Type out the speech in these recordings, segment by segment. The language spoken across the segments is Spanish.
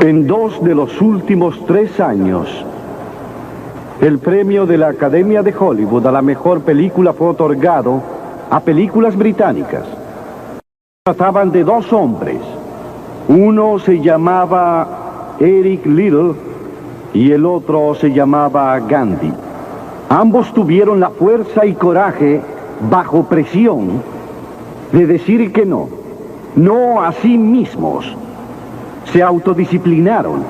En 2 de los últimos 3 años, el premio de la Academia de Hollywood a la mejor película fue otorgado a películas británicas. Trataban de 2 hombres. Uno se llamaba Eric Liddell y el otro se llamaba Gandhi. Ambos tuvieron la fuerza y coraje, bajo presión, de decir que no a sí mismos. Se autodisciplinaron.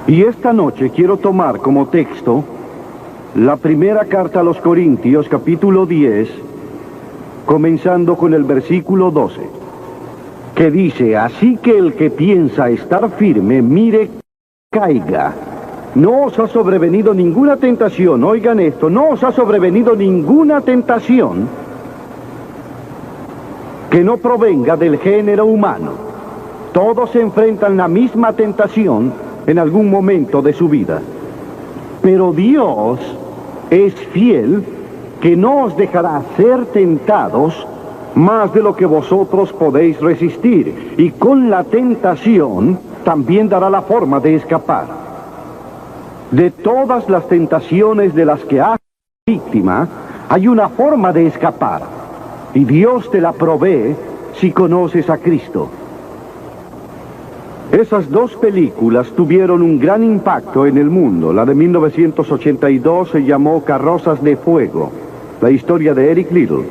Y esta noche quiero tomar como texto la primera carta a los Corintios, capítulo 10, comenzando con el versículo 12, que dice: así que el que piensa estar firme, mire que caiga. No os ha sobrevenido ninguna tentación, oigan esto, no os ha sobrevenido ninguna tentación que no provenga del género humano. Todos se enfrentan la misma tentación en algún momento de su vida. Pero Dios es fiel, que no os dejará ser tentados más de lo que vosotros podéis resistir. Y con la tentación también dará la forma de escapar. De todas las tentaciones de las que has sido víctima, hay una forma de escapar. Y Dios te la provee si conoces a Cristo. Esas 2 películas tuvieron un gran impacto en el mundo. La de 1982 se llamó Carrozas de Fuego, la historia de Eric Liddell.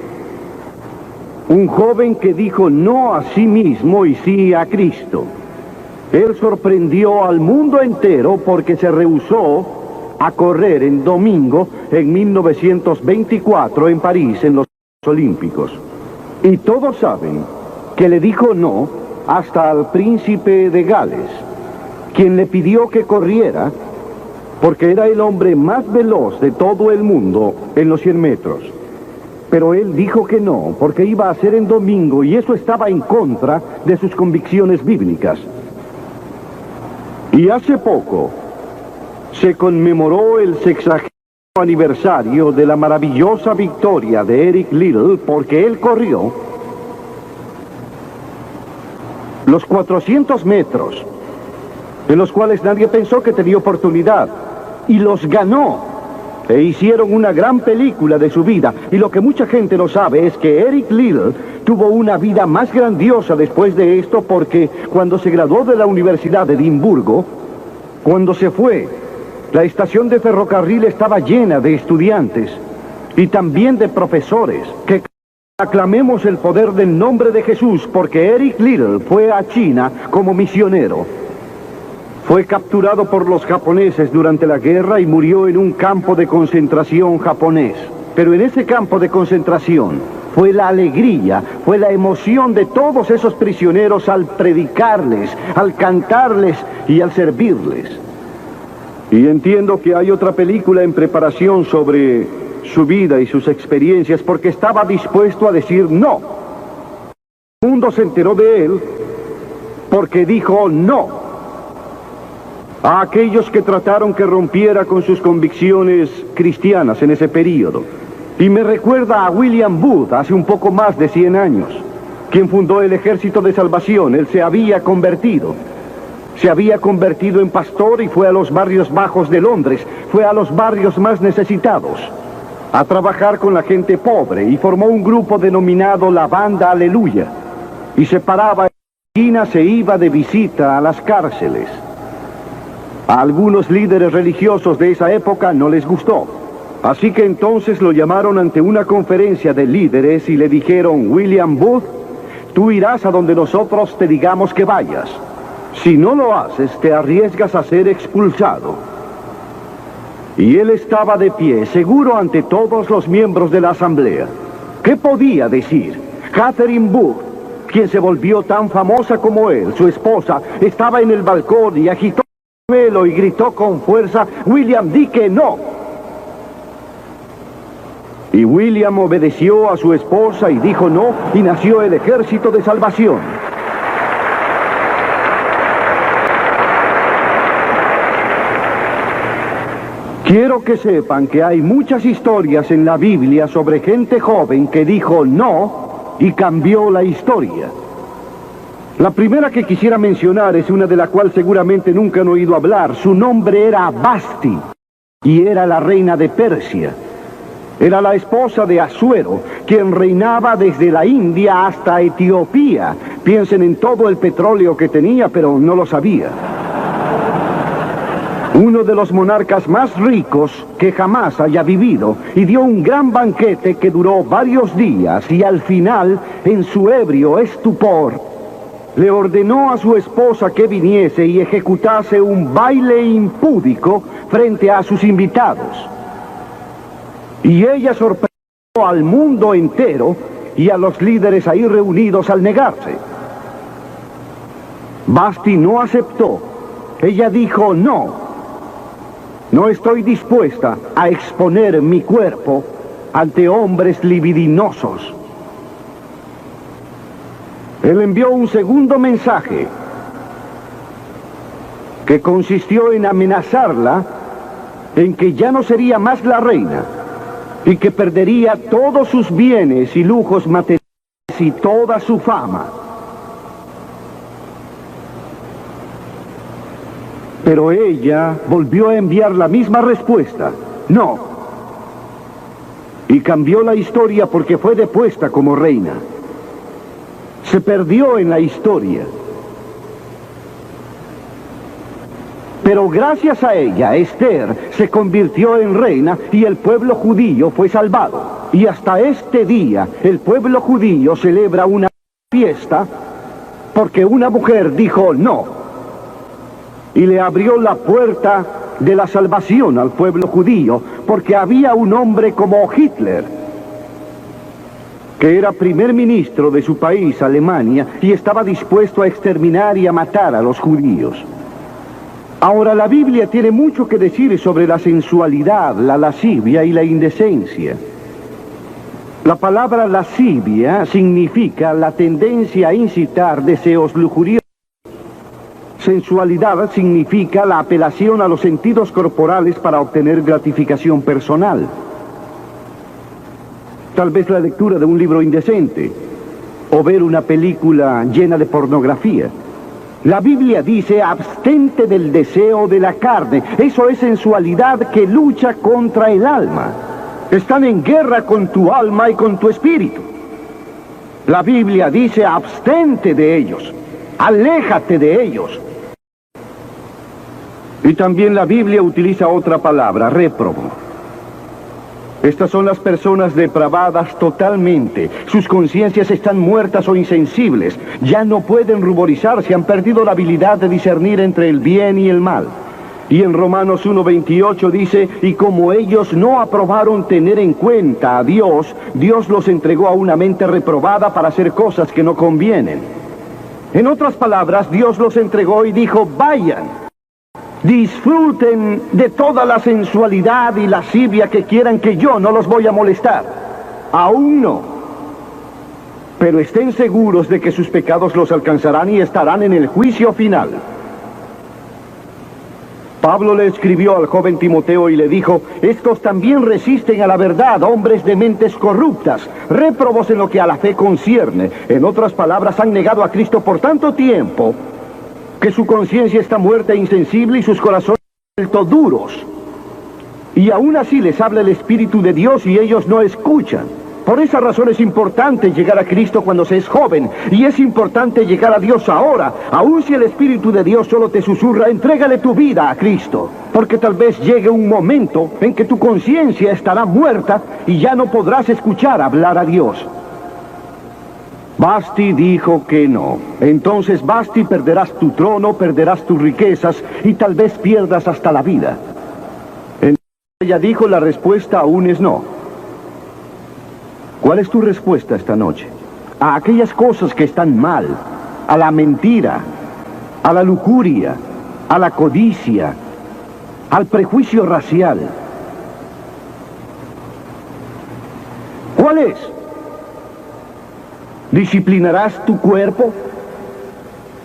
Un joven que dijo no a sí mismo y sí a Cristo. Él sorprendió al mundo entero porque se rehusó a correr en domingo en 1924 en París, en los Olímpicos. Y todos saben que le dijo no hasta al príncipe de Gales, quien le pidió que corriera porque era el hombre más veloz de todo el mundo en los 100 metros. Pero él dijo que no, porque iba a ser en domingo y eso estaba en contra de sus convicciones bíblicas. Y hace poco se conmemoró el 60º aniversario de la maravillosa victoria de Eric Liddell, porque él corrió los 400 metros, en los cuales nadie pensó que tenía oportunidad, y los ganó, e hicieron una gran película de su vida. Y lo que mucha gente no sabe es que Eric Liddell tuvo una vida más grandiosa después de esto, porque cuando se graduó de la Universidad de Edimburgo, cuando se fue, la estación de ferrocarril estaba llena de estudiantes y también de profesores que aclamemos el poder del nombre de Jesús, porque Eric Liddell fue a China como misionero. Fue capturado por los japoneses durante la guerra y murió en un campo de concentración japonés. Pero en ese campo de concentración fue la alegría, fue la emoción de todos esos prisioneros al predicarles, al cantarles y al servirles. Y entiendo que hay otra película en preparación sobre su vida y sus experiencias, porque estaba dispuesto a decir no. El mundo se enteró de él porque dijo no a aquellos que trataron que rompiera con sus convicciones cristianas en ese período. Y me recuerda a William Booth, hace un poco más de 100 años, quien fundó el Ejército de Salvación. Él se había convertido en pastor y fue a los barrios bajos de Londres, fue a los barrios más necesitados a trabajar con la gente pobre, y formó un grupo denominado la Banda Aleluya, y se paraba en la esquina, se iba de visita a las cárceles. A algunos líderes religiosos de esa época no les gustó, así que entonces lo llamaron ante una conferencia de líderes y le dijeron: William Booth, tú irás a donde nosotros te digamos que vayas. Si no lo haces, te arriesgas a ser expulsado. Y él estaba de pie, seguro ante todos los miembros de la asamblea. ¿Qué podía decir? Catherine Booth, quien se volvió tan famosa como él, su esposa, estaba en el balcón y agitó el pelo y gritó con fuerza: William, di que no. Y William obedeció a su esposa y dijo no, y nació el Ejército de Salvación. Quiero que sepan que hay muchas historias en la Biblia sobre gente joven que dijo no y cambió la historia. La primera que quisiera mencionar es una de la cual seguramente nunca han oído hablar. Su nombre era Basti y era la reina de Persia. Era la esposa de Asuero, quien reinaba desde la India hasta Etiopía. Piensen en todo el petróleo que tenía, pero no lo sabía. Uno de los monarcas más ricos que jamás haya vivido, y dio un gran banquete que duró varios días, y al final, en su ebrio estupor, le ordenó a su esposa que viniese y ejecutase un baile impúdico frente a sus invitados. Y ella sorprendió al mundo entero y a los líderes ahí reunidos al negarse. Basti no aceptó. Ella dijo: no estoy dispuesta a exponer mi cuerpo ante hombres libidinosos. Él envió un segundo mensaje que consistió en amenazarla en que ya no sería más la reina y que perdería todos sus bienes y lujos materiales y toda su fama. Pero ella volvió a enviar la misma respuesta: no. Y cambió la historia porque fue depuesta como reina. Se perdió en la historia. Pero gracias a ella, Esther se convirtió en reina y el pueblo judío fue salvado. Y hasta este día, el pueblo judío celebra una fiesta porque una mujer dijo no. Y le abrió la puerta de la salvación al pueblo judío, porque había un hombre como Hitler, que era primer ministro de su país, Alemania, y estaba dispuesto a exterminar y a matar a los judíos. Ahora, la Biblia tiene mucho que decir sobre la sensualidad, la lascivia y la indecencia. La palabra lascivia significa la tendencia a incitar deseos lujuriosos. Sensualidad significa la apelación a los sentidos corporales para obtener gratificación personal. Tal vez la lectura de un libro indecente o ver una película llena de pornografía. La Biblia dice: abstente del deseo de la carne. Eso es sensualidad que lucha contra el alma. Están en guerra con tu alma y con tu espíritu. La Biblia dice: abstente de ellos, aléjate de ellos. Y también la Biblia utiliza otra palabra: réprobo. Estas son las personas depravadas totalmente. Sus conciencias están muertas o insensibles. Ya no pueden ruborizarse, han perdido la habilidad de discernir entre el bien y el mal. Y en Romanos 1:28 dice: y como ellos no aprobaron tener en cuenta a Dios, Dios los entregó a una mente reprobada para hacer cosas que no convienen. En otras palabras, Dios los entregó y dijo: vayan, disfruten de toda la sensualidad y lascivia que quieran, que yo no los voy a molestar. Aún no. Pero estén seguros de que sus pecados los alcanzarán y estarán en el juicio final. Pablo le escribió al joven Timoteo y le dijo: estos también resisten a la verdad, hombres de mentes corruptas, réprobos en lo que a la fe concierne. En otras palabras, han negado a Cristo por tanto tiempo que su conciencia está muerta e insensible y sus corazones han vuelto duros. Y aún así les habla el Espíritu de Dios y ellos no escuchan. Por esa razón es importante llegar a Cristo cuando se es joven, y es importante llegar a Dios ahora. Aun si el Espíritu de Dios solo te susurra: entrégale tu vida a Cristo, porque tal vez llegue un momento en que tu conciencia estará muerta y ya no podrás escuchar hablar a Dios. Basti dijo que no. Entonces, Basti, perderás tu trono, perderás tus riquezas y tal vez pierdas hasta la vida. Entonces ella dijo: la respuesta aún es no. ¿Cuál es tu respuesta esta noche? A aquellas cosas que están mal, a la mentira, a la lujuria, a la codicia, al prejuicio racial. ¿Cuál es? ¿Disciplinarás tu cuerpo?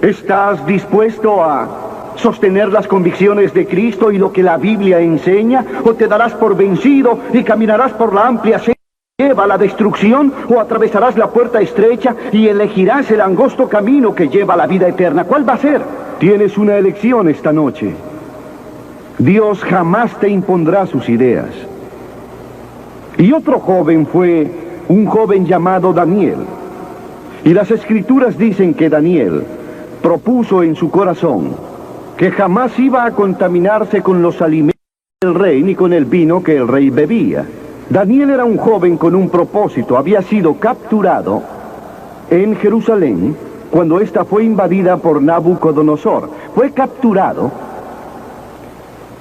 ¿Estás dispuesto a sostener las convicciones de Cristo y lo que la Biblia enseña? ¿O te darás por vencido y caminarás por la amplia senda lleva a la destrucción o atravesarás la puerta estrecha y elegirás el angosto camino que lleva a la vida eterna? ¿Cuál va a ser? Tienes una elección esta noche. Dios jamás te impondrá sus ideas. Y otro joven fue un joven llamado Daniel. Y las escrituras dicen que Daniel propuso en su corazón que jamás iba a contaminarse con los alimentos del rey ni con el vino que el rey bebía. Daniel era un joven con un propósito. Había sido capturado en Jerusalén cuando ésta fue invadida por Nabucodonosor. Fue capturado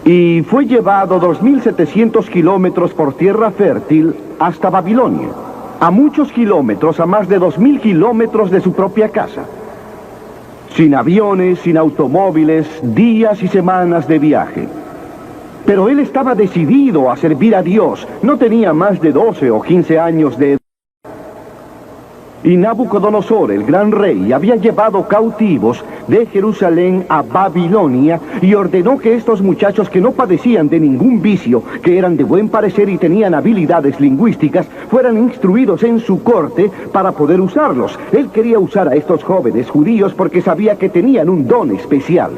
y fue llevado 2.700 kilómetros por tierra fértil hasta Babilonia. A muchos kilómetros, a más de 2.000 kilómetros de su propia casa. Sin aviones, sin automóviles, días y semanas de viaje. Pero él estaba decidido a servir a Dios. No tenía más de 12 o 15 años de edad. Y Nabucodonosor, el gran rey, había llevado cautivos de Jerusalén a Babilonia y ordenó que estos muchachos que no padecían de ningún vicio, que eran de buen parecer y tenían habilidades lingüísticas, fueran instruidos en su corte para poder usarlos. Él quería usar a estos jóvenes judíos porque sabía que tenían un don especial.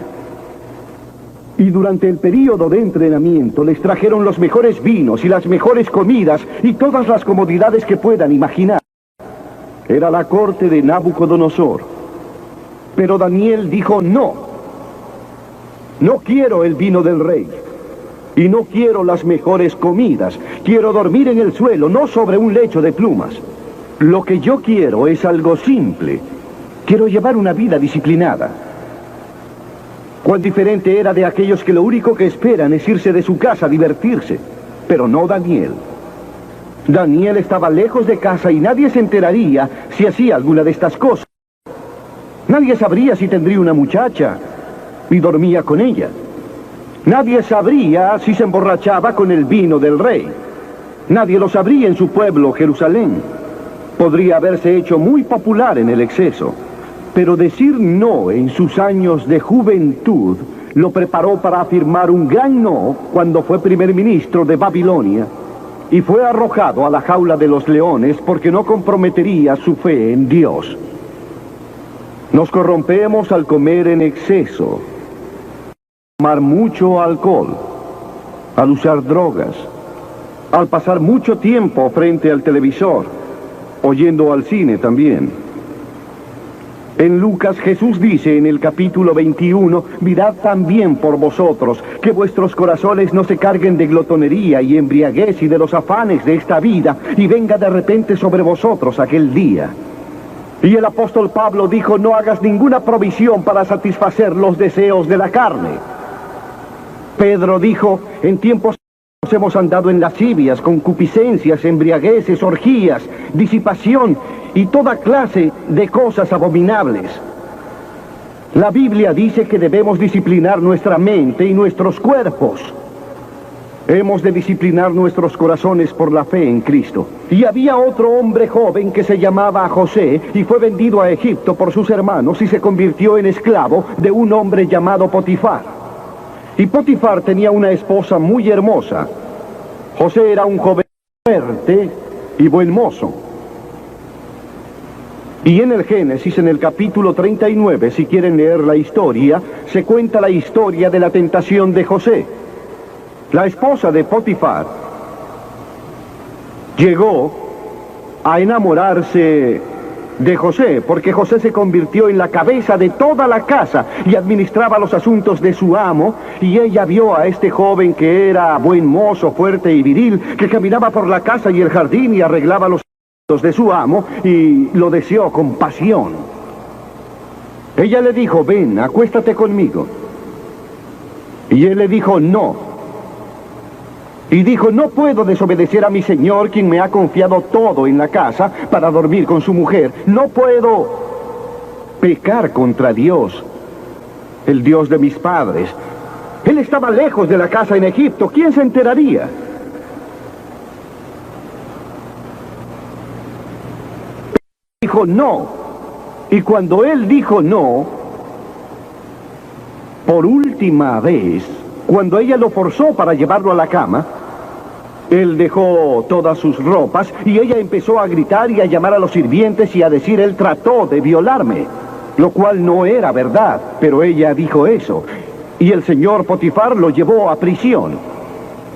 Y durante el período de entrenamiento les trajeron los mejores vinos y las mejores comidas y todas las comodidades que puedan imaginar. Era la corte de Nabucodonosor. Pero Daniel dijo no. No quiero el vino del rey. Y no quiero las mejores comidas. Quiero dormir en el suelo, no sobre un lecho de plumas. Lo que yo quiero es algo simple. Quiero llevar una vida disciplinada. Cuán diferente era de aquellos que lo único que esperan es irse de su casa a divertirse. Pero no Daniel. Daniel estaba lejos de casa y nadie se enteraría si hacía alguna de estas cosas. Nadie sabría si tendría una muchacha y dormía con ella. Nadie sabría si se emborrachaba con el vino del rey. Nadie lo sabría en su pueblo, Jerusalén. Podría haberse hecho muy popular en el exceso. Pero decir no en sus años de juventud lo preparó para afirmar un gran no cuando fue primer ministro de Babilonia. Y fue arrojado a la jaula de los leones porque no comprometería su fe en Dios. Nos corrompemos al comer en exceso, tomar mucho alcohol, al usar drogas, al pasar mucho tiempo frente al televisor, oyendo al cine también. En Lucas Jesús dice en el capítulo 21, mirad también por vosotros, que vuestros corazones no se carguen de glotonería y embriaguez y de los afanes de esta vida, y venga de repente sobre vosotros aquel día. Y el apóstol Pablo dijo, no hagas ninguna provisión para satisfacer los deseos de la carne. Pedro dijo, en tiempos hemos andado en lascivias, concupiscencias, embriagueces, orgías, disipación y toda clase de cosas abominables. La Biblia dice que debemos disciplinar nuestra mente y nuestros cuerpos. Hemos de disciplinar nuestros corazones por la fe en Cristo. Y había otro hombre joven que se llamaba José y fue vendido a Egipto por sus hermanos y se convirtió en esclavo de un hombre llamado Potifar. Y Potifar tenía una esposa muy hermosa. José era un joven fuerte y buen mozo. Y en el Génesis, en el capítulo 39, si quieren leer la historia, se cuenta la historia de la tentación de José. La esposa de Potifar llegó a enamorarse de José, porque José se convirtió en la cabeza de toda la casa y administraba los asuntos de su amo, y ella vio a este joven que era buen mozo, fuerte y viril, que caminaba por la casa y el jardín y arreglaba los de su amo, y lo deseó con pasión. Ella le dijo, ven, acuéstate conmigo. Y él le dijo, no. Y dijo, no puedo desobedecer a mi señor, quien me ha confiado todo en la casa para dormir con su mujer. No puedo pecar contra Dios, el Dios de mis padres. Él estaba lejos de la casa en Egipto. ¿Quién se enteraría? Dijo no. Y cuando él dijo no, por última vez, cuando ella lo forzó para llevarlo a la cama, Él dejó todas sus ropas y ella empezó a gritar y a llamar a los sirvientes y a decir, él trató de violarme, lo cual no era verdad, pero ella dijo eso. Y el señor Potifar lo llevó a prisión.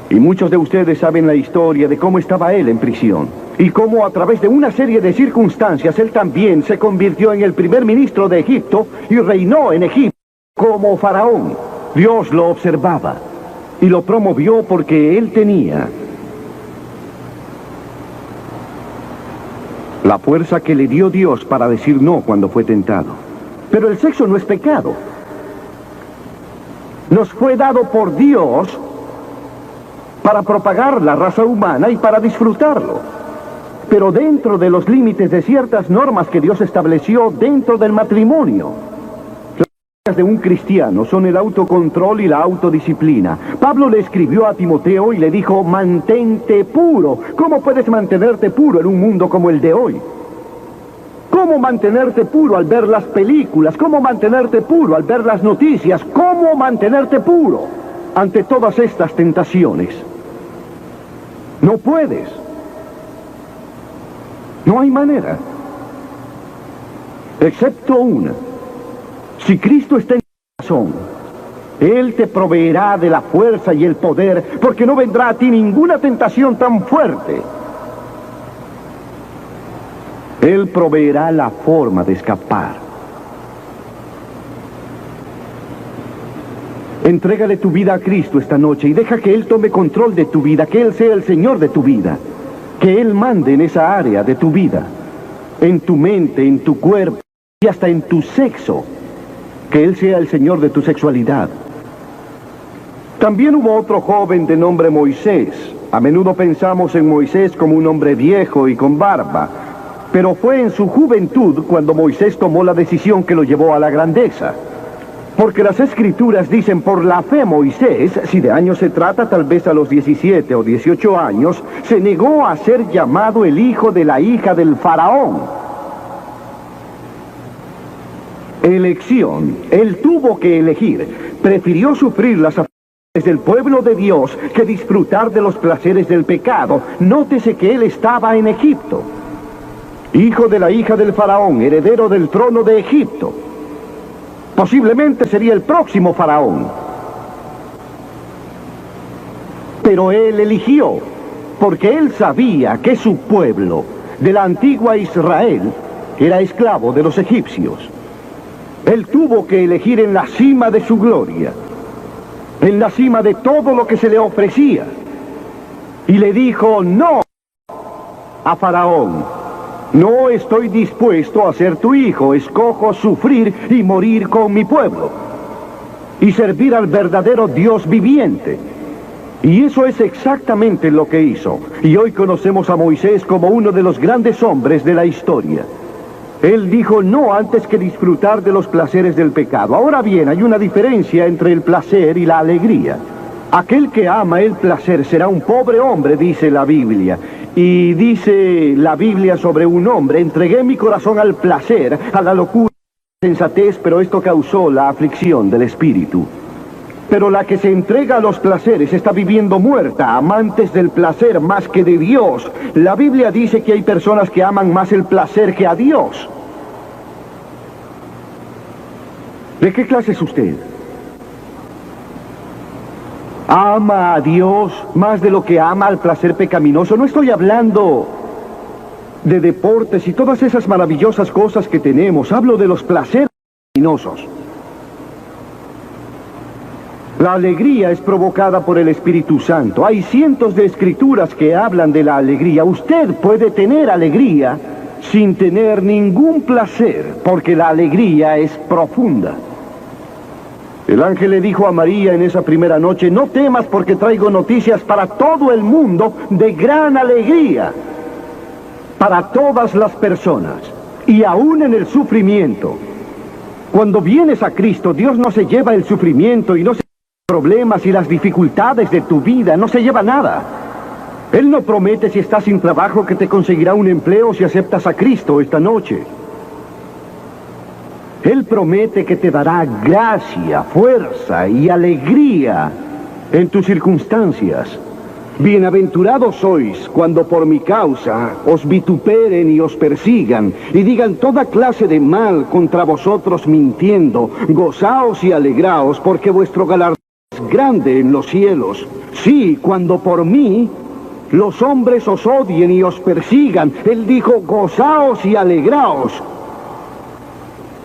Y muchos de ustedes saben la historia de cómo estaba él en prisión. Y cómo a través de una serie de circunstancias él también se convirtió en el primer ministro de Egipto y reinó en Egipto como faraón. Dios lo observaba y lo promovió porque él tenía la fuerza que le dio Dios para decir no cuando fue tentado. Pero el sexo no es pecado. Nos fue dado por Dios para propagar la raza humana y para disfrutarlo. Pero dentro de los límites de ciertas normas que Dios estableció dentro del matrimonio. Las de un cristiano son el autocontrol y la autodisciplina. Pablo le escribió a Timoteo y le dijo, mantente puro. ¿Cómo puedes mantenerte puro en un mundo como el de hoy? ¿Cómo mantenerte puro al ver las películas? ¿Cómo mantenerte puro al ver las noticias? ¿Cómo mantenerte puro ante todas estas tentaciones? No puedes. No hay manera. Excepto una. Si Cristo está en tu corazón, Él te proveerá de la fuerza y el poder, porque no vendrá a ti ninguna tentación tan fuerte. Él proveerá la forma de escapar. Entrégale tu vida a Cristo esta noche y deja que Él tome control de tu vida, que Él sea el Señor de tu vida, que Él mande en esa área de tu vida, en tu mente, en tu cuerpo y hasta en tu sexo, que Él sea el Señor de tu sexualidad. También hubo otro joven de nombre Moisés. A menudo pensamos en Moisés como un hombre viejo y con barba, pero fue en su juventud cuando Moisés tomó la decisión que lo llevó a la grandeza. Porque las Escrituras dicen, por la fe Moisés, si de años se trata, tal vez a los 17 o 18 años, se negó a ser llamado el hijo de la hija del faraón. Elección. Él tuvo que elegir. Prefirió sufrir las aflicciones del pueblo de Dios que disfrutar de los placeres del pecado. Nótese que él estaba en Egipto. Hijo de la hija del faraón, heredero del trono de Egipto. Posiblemente sería el próximo faraón. Pero él eligió, porque él sabía que su pueblo, de la antigua Israel, era esclavo de los egipcios. Él tuvo que elegir en la cima de su gloria, en la cima de todo lo que se le ofrecía. Y le dijo no a Faraón. No estoy dispuesto a ser tu hijo, escojo sufrir y morir con mi pueblo y servir al verdadero Dios viviente. Y eso es exactamente lo que hizo. Y hoy conocemos a Moisés como uno de los grandes hombres de la historia. Él dijo no antes que disfrutar de los placeres del pecado. Ahora bien, hay una diferencia entre el placer y la alegría. Aquel que ama el placer será un pobre hombre, dice la Biblia. Y dice la Biblia sobre un hombre, entregué mi corazón al placer, a la locura, a la sensatez, pero esto causó la aflicción del espíritu. Pero la que se entrega a los placeres está viviendo muerta, amantes del placer más que de Dios. La Biblia dice que hay personas que aman más el placer que a Dios. ¿De qué clase es usted? ¿Ama a Dios más de lo que ama al placer pecaminoso? No estoy hablando de deportes y todas esas maravillosas cosas que tenemos. Hablo de los placeres pecaminosos. La alegría es provocada por el Espíritu Santo. Hay cientos de escrituras que hablan de la alegría. Usted puede tener alegría sin tener ningún placer, porque la alegría es profunda. El ángel le dijo a María en esa primera noche, no temas porque traigo noticias para todo el mundo de gran alegría, para todas las personas, y aún en el sufrimiento. Cuando vienes a Cristo, Dios no se lleva el sufrimiento y no se lleva los problemas y las dificultades de tu vida, no se lleva nada. Él no promete si estás sin trabajo que te conseguirá un empleo si aceptas a Cristo esta noche. Él promete que te dará gracia, fuerza y alegría en tus circunstancias. Bienaventurados sois cuando por mi causa os vituperen y os persigan y digan toda clase de mal contra vosotros mintiendo. Gozaos y alegraos, porque vuestro galardón es grande en los cielos. Sí, cuando por mí los hombres os odien y os persigan. Él dijo, gozaos y alegraos,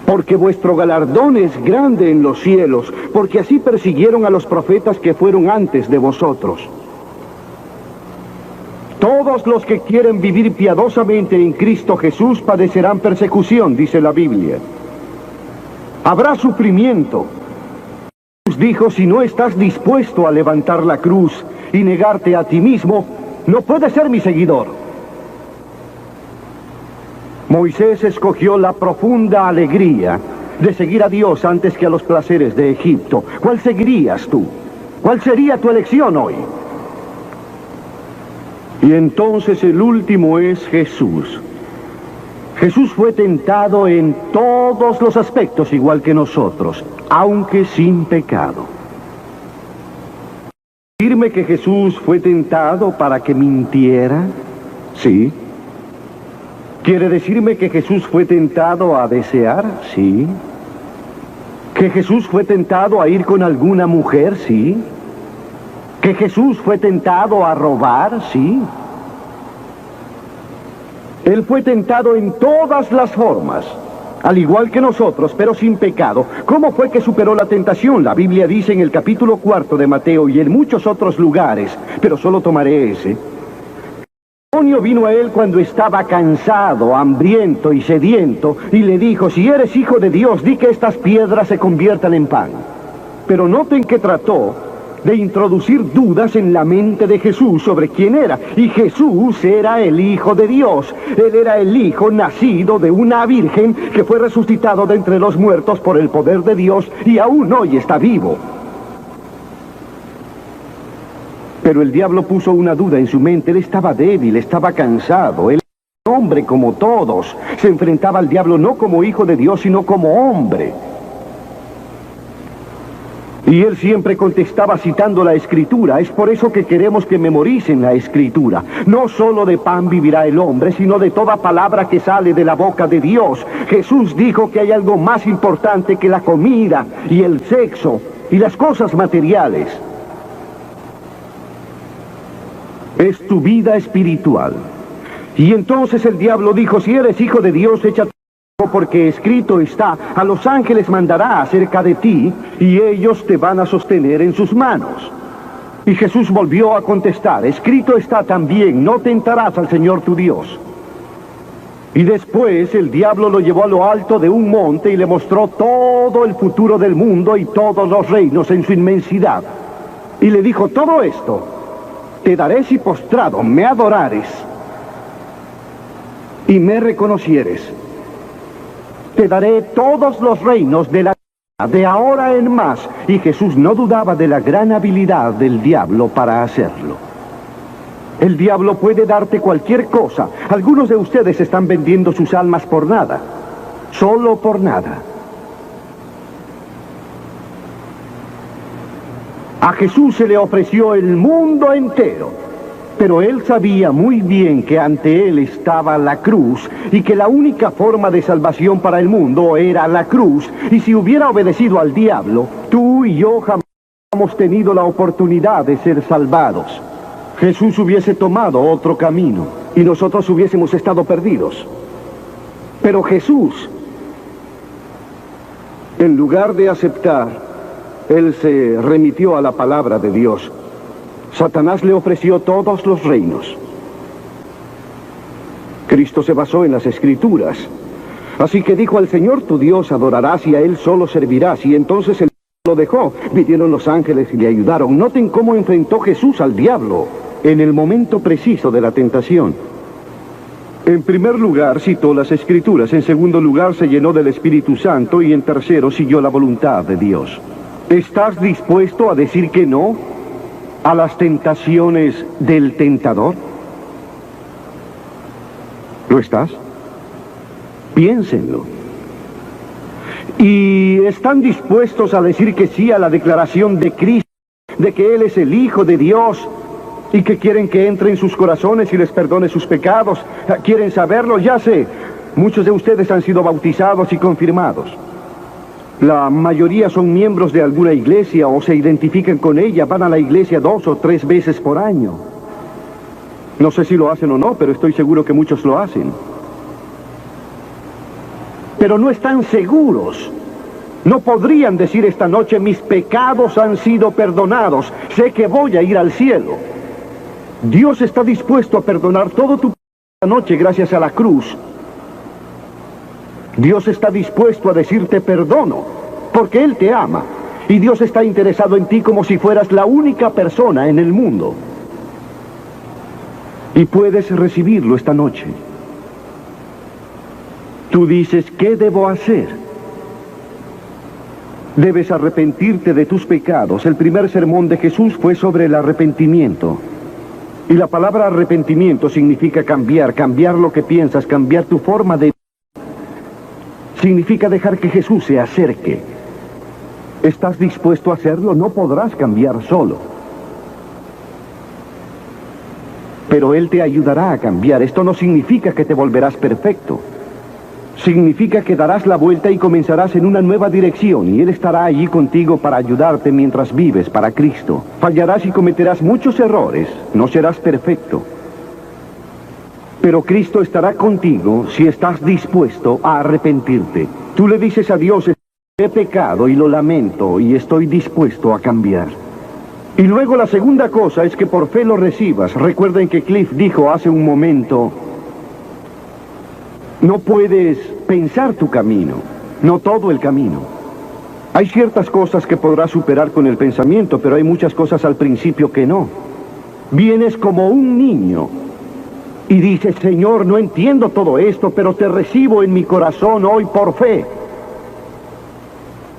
porque vuestro galardón es grande en los cielos, porque así persiguieron a los profetas que fueron antes de vosotros. Todos los que quieren vivir piadosamente en Cristo Jesús padecerán persecución, dice la Biblia. Habrá sufrimiento. Jesús dijo, si no estás dispuesto a levantar la cruz y negarte a ti mismo, no puedes ser mi seguidor. Moisés escogió la profunda alegría de seguir a Dios antes que a los placeres de Egipto. ¿Cuál seguirías tú? ¿Cuál sería tu elección hoy? Y entonces el último es Jesús. Jesús fue tentado en todos los aspectos igual que nosotros, aunque sin pecado. ¿Decirme que Jesús fue tentado para que mintiera? Sí. ¿Quiere decirme que Jesús fue tentado a desear? Sí. ¿Que Jesús fue tentado a ir con alguna mujer? Sí. ¿Que Jesús fue tentado a robar? Sí. Él fue tentado en todas las formas, al igual que nosotros, pero sin pecado. ¿Cómo fue que superó la tentación? La Biblia dice en el capítulo 4 de Mateo y en muchos otros lugares, pero solo tomaré ese. El demonio vino a él cuando estaba cansado, hambriento y sediento, y le dijo, si eres hijo de Dios, di que estas piedras se conviertan en pan. Pero noten que trató de introducir dudas en la mente de Jesús sobre quién era. Y Jesús era el Hijo de Dios. Él era el Hijo nacido de una virgen que fue resucitado de entre los muertos por el poder de Dios y aún hoy está vivo. Pero el diablo puso una duda en su mente. Él estaba débil, estaba cansado. Él era un hombre como todos. Se enfrentaba al diablo no como hijo de Dios, sino como hombre. Y él siempre contestaba citando la Escritura. Es por eso que queremos que memoricen la Escritura. No solo de pan vivirá el hombre, sino de toda palabra que sale de la boca de Dios. Jesús dijo que hay algo más importante que la comida y el sexo y las cosas materiales. Es tu vida espiritual. Y entonces el diablo dijo, si eres hijo de Dios, échate, porque escrito está, a los ángeles mandará acerca de ti, y ellos te van a sostener en sus manos. Y Jesús volvió a contestar, escrito está también, no tentarás al Señor tu Dios. Y después el diablo lo llevó a lo alto de un monte y le mostró todo el futuro del mundo y todos los reinos en su inmensidad. Y le dijo, todo esto te daré si postrado me adorares y me reconocieres. Te daré todos los reinos de la tierra, de ahora en más. Y Jesús no dudaba de la gran habilidad del diablo para hacerlo. El diablo puede darte cualquier cosa. Algunos de ustedes están vendiendo sus almas por nada. Solo por nada. A Jesús se le ofreció el mundo entero. Pero él sabía muy bien que ante él estaba la cruz y que la única forma de salvación para el mundo era la cruz. Y si hubiera obedecido al diablo, tú y yo jamás hubiéramos tenido la oportunidad de ser salvados. Jesús hubiese tomado otro camino y nosotros hubiésemos estado perdidos. Pero Jesús, en lugar de aceptar, él se remitió a la palabra de Dios. Satanás le ofreció todos los reinos. Cristo se basó en las Escrituras. Así que dijo, al Señor tu Dios adorarás y a Él solo servirás. Y entonces él lo dejó. Vinieron los ángeles y le ayudaron. Noten cómo enfrentó Jesús al diablo en el momento preciso de la tentación. En primer lugar, citó las Escrituras. En segundo lugar, se llenó del Espíritu Santo. Y en tercero, siguió la voluntad de Dios. ¿Estás dispuesto a decir que no a las tentaciones del tentador? ¿Lo estás? Piénsenlo. ¿Y están dispuestos a decir que sí a la declaración de Cristo, de que Él es el Hijo de Dios, y que quieren que entre en sus corazones y les perdone sus pecados. ¿Quieren saberlo? Ya sé. Muchos de ustedes han sido bautizados y confirmados. La mayoría son miembros de alguna iglesia o se identifican con ella. Van a la iglesia 2 o 3 veces por año. No sé si lo hacen o no, pero estoy seguro que muchos lo hacen. Pero no están seguros. No podrían decir esta noche: mis pecados han sido perdonados, sé que voy a ir al cielo. Dios está dispuesto a perdonar todo tu pecado esta noche gracias a la cruz. Dios está dispuesto a decirte perdono, porque Él te ama. Y Dios está interesado en ti como si fueras la única persona en el mundo. Y puedes recibirlo esta noche. Tú dices: ¿qué debo hacer? Debes arrepentirte de tus pecados. El primer sermón de Jesús fue sobre el arrepentimiento. Y la palabra arrepentimiento significa cambiar, cambiar lo que piensas, cambiar tu forma de... Significa dejar que Jesús se acerque. ¿Estás dispuesto a hacerlo? No podrás cambiar solo. Pero Él te ayudará a cambiar. Esto no significa que te volverás perfecto. Significa que darás la vuelta y comenzarás en una nueva dirección, y Él estará allí contigo para ayudarte mientras vives para Cristo. Fallarás y cometerás muchos errores. No serás perfecto. Pero Cristo estará contigo si estás dispuesto a arrepentirte. Tú le dices a Dios: he pecado y lo lamento y estoy dispuesto a cambiar. Y luego la segunda cosa es que por fe lo recibas. Recuerden que Cliff dijo hace un momento: no puedes pensar tu camino, no todo el camino. Hay ciertas cosas que podrás superar con el pensamiento, pero hay muchas cosas al principio que no. Vienes como un niño y dices: Señor, no entiendo todo esto, pero te recibo en mi corazón hoy por fe.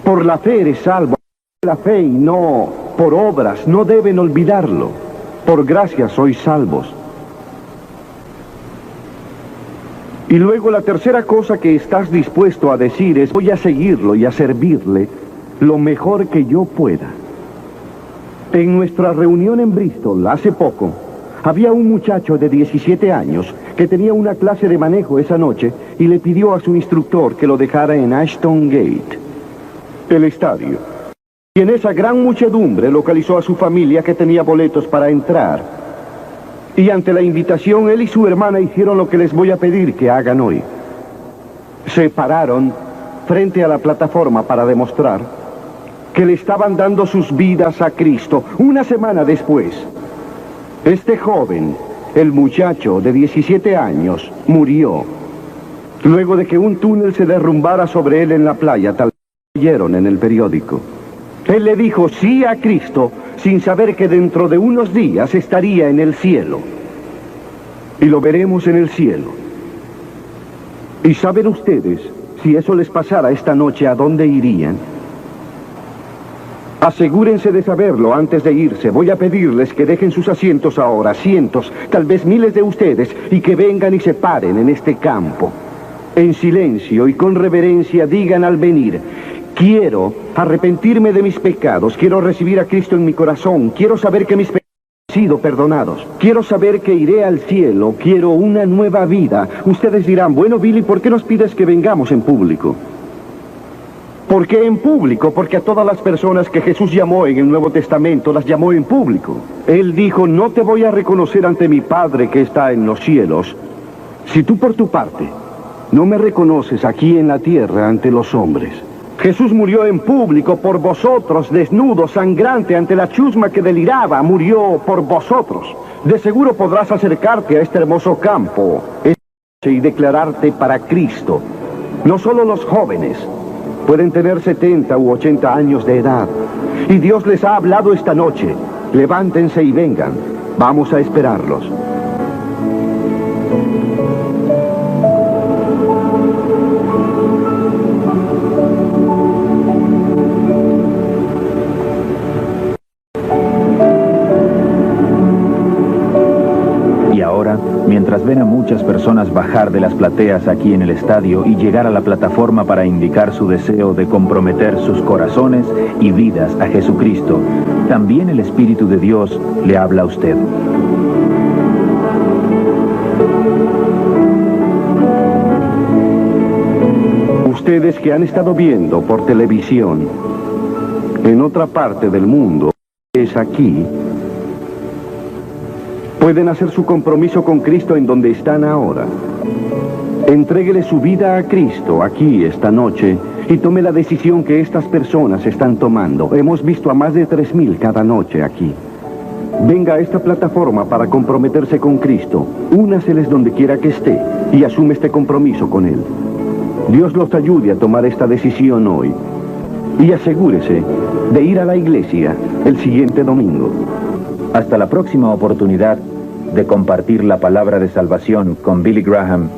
Por la fe eres salvo. La fe y no por obras, no deben olvidarlo. Por gracia sois salvos. Y luego la tercera cosa que estás dispuesto a decir es: voy a seguirlo y a servirle lo mejor que yo pueda. En nuestra reunión en Bristol, hace poco, había un muchacho de 17 años que tenía una clase de manejo esa noche y le pidió a su instructor que lo dejara en Ashton Gate, el estadio. Y en esa gran muchedumbre localizó a su familia que tenía boletos para entrar. Y ante la invitación, él y su hermana hicieron lo que les voy a pedir que hagan hoy. Se pararon frente a la plataforma para demostrar que le estaban dando sus vidas a Cristo. Una semana después, este joven, el muchacho de 17 años, murió. Luego de que un túnel se derrumbara sobre él en la playa, tal como leyeron en el periódico. Él le dijo sí a Cristo sin saber que dentro de unos días estaría en el cielo. Y lo veremos en el cielo. ¿Y saben ustedes, si eso les pasara esta noche, a dónde irían? Asegúrense de saberlo antes de irse. Voy a pedirles que dejen sus asientos ahora, cientos, tal vez miles de ustedes, y que vengan y se paren en este campo. En silencio y con reverencia digan al venir: quiero arrepentirme de mis pecados, quiero recibir a Cristo en mi corazón, quiero saber que mis pecados han sido perdonados, quiero saber que iré al cielo, quiero una nueva vida. Ustedes dirán: bueno, Billy, ¿por qué nos pides que vengamos en público? ¿Por qué en público? Porque a todas las personas que Jesús llamó en el Nuevo Testamento las llamó en público. Él dijo: no te voy a reconocer ante mi Padre que está en los cielos, si tú por tu parte no me reconoces aquí en la tierra ante los hombres. Jesús murió en público por vosotros, desnudo, sangrante, ante la chusma que deliraba, murió por vosotros. De seguro podrás acercarte a este hermoso campo y declararte para Cristo. No solo los jóvenes, pueden tener 70 u 80 años de edad. Y Dios les ha hablado esta noche. Levántense y vengan. Vamos a esperarlos. Mientras ven a muchas personas bajar de las plateas aquí en el estadio y llegar a la plataforma para indicar su deseo de comprometer sus corazones y vidas a Jesucristo, también el Espíritu de Dios le habla a usted. ustedes que han estado viendo por televisión en otra parte del mundo, es aquí, pueden hacer su compromiso con Cristo en donde están ahora. Entréguele su vida a Cristo aquí esta noche y tome la decisión que estas personas están tomando. Hemos visto a más de 3,000 cada noche aquí. Venga a esta plataforma para comprometerse con Cristo. Únaseles donde quiera que esté y asume este compromiso con Él. Dios los ayude a tomar esta decisión hoy. Y asegúrese de ir a la iglesia el siguiente domingo. Hasta la próxima oportunidad de compartir la palabra de salvación con Billy Graham